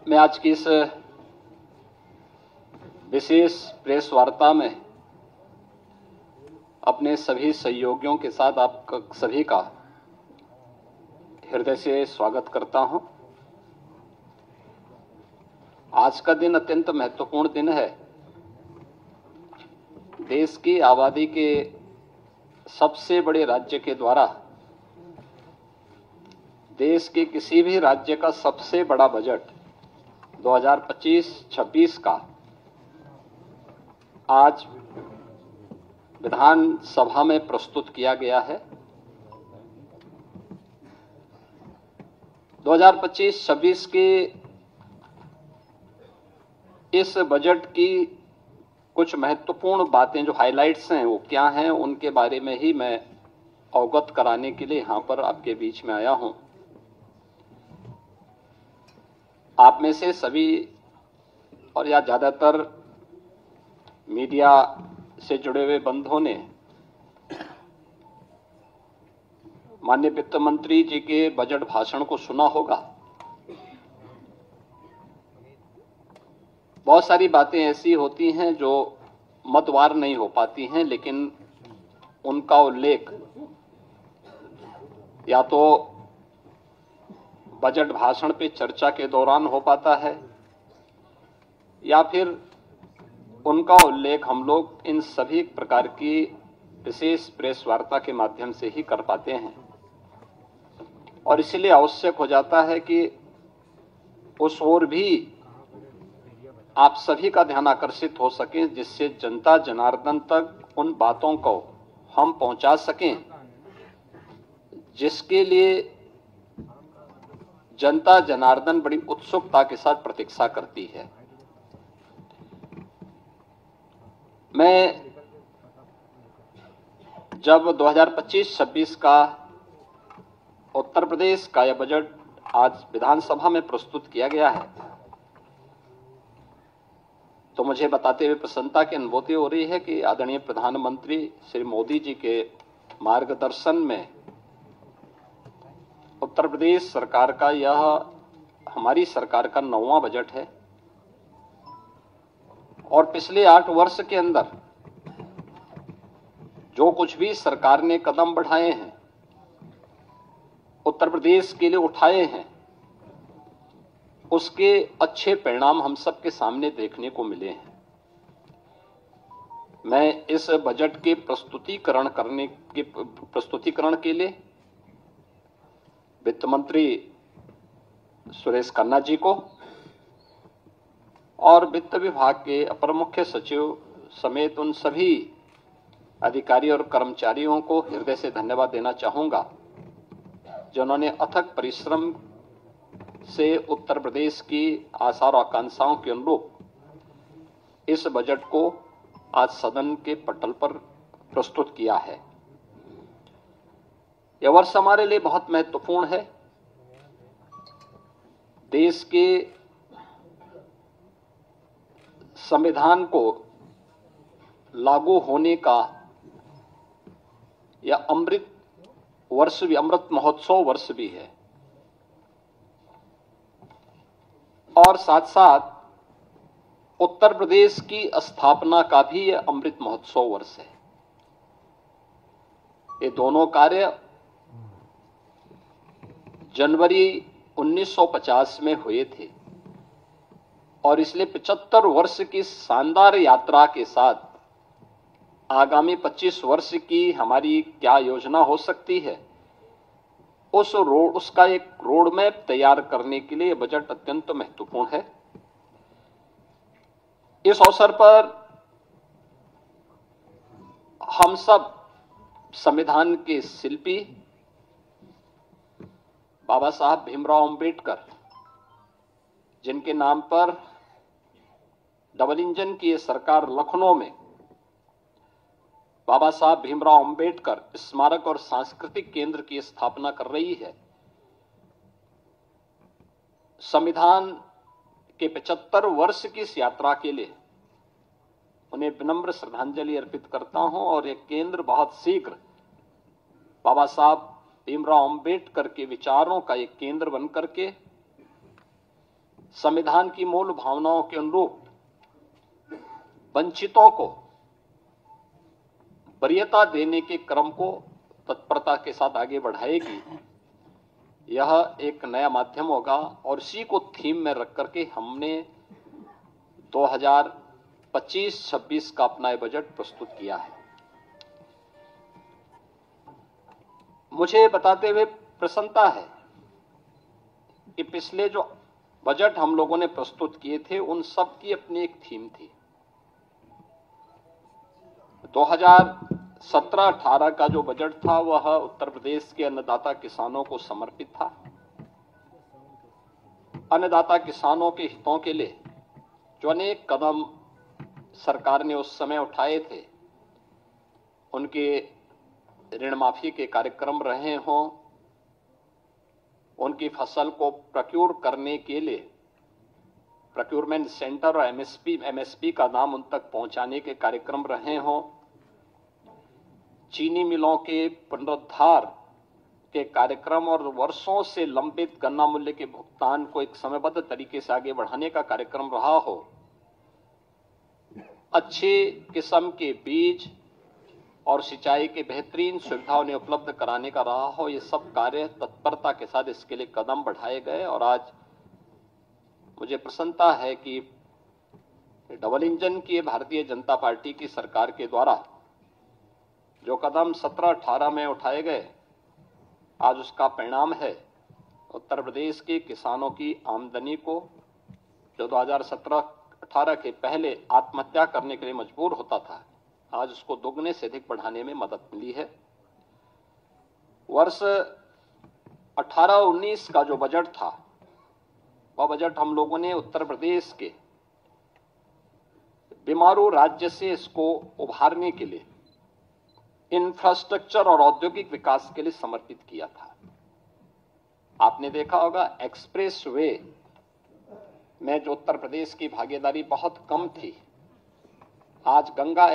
मैं आज की इस विशेष प्रेस वार्ता में अपने सभी सहयोगियों के साथ आप सभी का हृदय से स्वागत करता हूं। आज का दिन अत्यंत महत्वपूर्ण दिन है। देश की आबादी के सबसे बड़े राज्य के द्वारा देश के किसी भी राज्य का सबसे बड़ा बजट 2025-26 का आज विधानसभा में प्रस्तुत किया गया है। 2025-26 के इस बजट की कुछ महत्वपूर्ण बातें जो हाइलाइट्स हैं वो क्या हैं, उनके बारे में ही मैं अवगत कराने के लिए यहां पर आपके बीच में आया हूं। आप में से सभी और या ज्यादातर मीडिया से जुड़े हुए बंधुओं ने माननीय वित्त मंत्री जी के बजट भाषण को सुना होगा। बहुत सारी बातें ऐसी होती हैं जो मतवार नहीं हो पाती हैं, लेकिन उनका उल्लेख या तो बजट भाषण पे चर्चा के दौरान हो पाता है या फिर उनका उल्लेख हम लोग इन सभी प्रकार की विशेष प्रेस वार्ता के माध्यम से ही कर पाते हैं। और इसलिए आवश्यक हो जाता है कि उस ओर भी आप सभी का ध्यान आकर्षित हो सके, जिससे जनता जनार्दन तक उन बातों को हम पहुंचा सकें जिसके लिए जनता जनार्दन बड़ी उत्सुकता के साथ प्रतीक्षा करती है। मैं जब 2025-26 का उत्तर प्रदेश का यह बजट आज विधानसभा में प्रस्तुत किया गया है तो मुझे बताते हुए प्रसन्नता की अनुभूति हो रही है कि आदरणीय प्रधानमंत्री श्री मोदी जी के मार्गदर्शन में उत्तर प्रदेश सरकार का यह हमारी सरकार का 9वां बजट है और पिछले 8 वर्ष के अंदर जो कुछ भी सरकार ने कदम बढ़ाए हैं, उत्तर प्रदेश के लिए उठाए हैं, उसके अच्छे परिणाम हम सबके सामने देखने को मिले हैं। मैं इस बजट के प्रस्तुतिकरण के लिए वित्त मंत्री सुरेश खन्ना जी को और वित्त विभाग के अपर मुख्य सचिव समेत उन सभी अधिकारी और कर्मचारियों को हृदय से धन्यवाद देना चाहूंगा जिन्होंने अथक परिश्रम से उत्तर प्रदेश की आशा और आकांक्षाओं के अनुरूप इस बजट को आज सदन के पटल पर प्रस्तुत किया है। यह वर्ष हमारे लिए बहुत महत्वपूर्ण है। देश के संविधान को लागू होने का यह अमृत महोत्सव वर्ष भी है और साथ साथ उत्तर प्रदेश की स्थापना का भी यह अमृत महोत्सव वर्ष है। ये दोनों कार्य जनवरी 1950 में हुए थे और इसलिए 75 वर्ष की शानदार यात्रा के साथ आगामी 25 वर्ष की हमारी क्या योजना हो सकती है, उसका एक रोड मैप तैयार करने के लिए बजट अत्यंत महत्वपूर्ण है। इस अवसर पर हम सब संविधान के शिल्पी बाबा साहब भीमराव अंबेडकर, जिनके नाम पर डबल इंजन की सरकार लखनऊ में बाबा साहब भीमराव अंबेडकर स्मारक और सांस्कृतिक केंद्र की स्थापना कर रही है, संविधान के 75 वर्ष की इस यात्रा के लिए उन्हें विनम्र श्रद्धांजलि अर्पित करता हूं और यह केंद्र बहुत शीघ्र बाबा साहब भीमराव अंबेडकर के विचारों का एक केंद्र बनकर के संविधान की मूल भावनाओं के अनुरूप वंचितों को वरीयता देने के क्रम को तत्परता के साथ आगे बढ़ाएगी। यह एक नया माध्यम होगा और इसी को थीम में रख करके हमने 2025-26 का अपना ये बजट प्रस्तुत किया है। मुझे बताते हुए प्रसन्नता है कि पिछले जो बजट हम लोगों ने प्रस्तुत किए थे उन सब की अपनी एक थीम थी। 2017-18 का जो बजट था वह उत्तर प्रदेश के अन्नदाता किसानों को समर्पित था। अन्नदाता किसानों के हितों के लिए जो अनेक कदम सरकार ने उस समय उठाए थे, उनके ऋण माफी के कार्यक्रम रहे हों, उनकी फसल को प्रोक्योर करने के लिए प्रोक्योरमेंट सेंटर और एमएसपी का दाम उन तक पहुंचाने के कार्यक्रम रहे हों, चीनी मिलों के पुनरुद्धार के कार्यक्रम और वर्षों से लंबित गन्ना मूल्य के भुगतान को एक समयबद्ध तरीके से आगे बढ़ाने का कार्यक्रम रहा हो, अच्छे किस्म के बीज और सिंचाई के बेहतरीन सुविधा उन्हें उपलब्ध कराने का रहा हो, ये सब कार्य तत्परता के साथ इसके लिए कदम बढ़ाए गए। और आज मुझे प्रसन्नता है कि डबल इंजन की भारतीय जनता पार्टी की सरकार के द्वारा जो कदम 17-18 में उठाए गए, आज उसका परिणाम है उत्तर प्रदेश के किसानों की आमदनी को, जो 2017-18 के पहले आत्महत्या करने के लिए मजबूर होता था, आज उसको दोगुने से अधिक बढ़ाने में मदद मिली है। वर्ष 18-19 का जो बजट था, वह बजट हम लोगों ने उत्तर प्रदेश के बीमारू राज्य से इसको उभारने के लिए इंफ्रास्ट्रक्चर और औद्योगिक विकास के लिए समर्पित किया था। आपने देखा होगा एक्सप्रेस वे में जो उत्तर प्रदेश की भागीदारी बहुत कम थी, आज गंगा